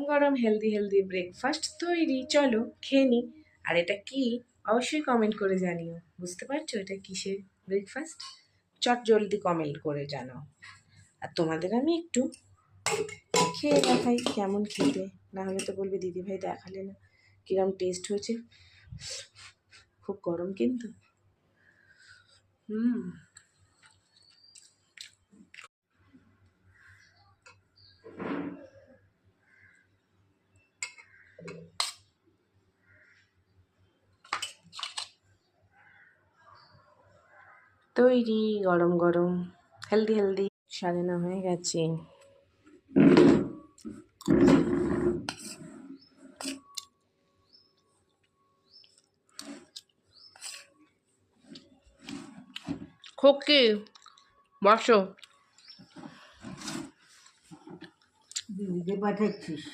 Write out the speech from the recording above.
গরম healthy healthy breakfast তৈরি, চলো খেয়ে নিই। আর এটা কি অবশ্যই কমেন্ট করে জানিও। বুঝতে পারছো এটা কিসের ব্রেকফাস্ট? চট জলদি কমেন্ট করে জানাও। আর তোমাদের আমি একটু খেয়ে দেখাই কেমন খেতে, না হলে তো বলবে দিদিভাই দেখালে না কিরম টেস্ট হয়েছে। খুব গরম কিন্তু। তৈরি গরম গরম হেলদি হেলদি। 9:30 হয়ে গেছে। খোকি বসো। দিদিকে পাঠাচ্ছিস?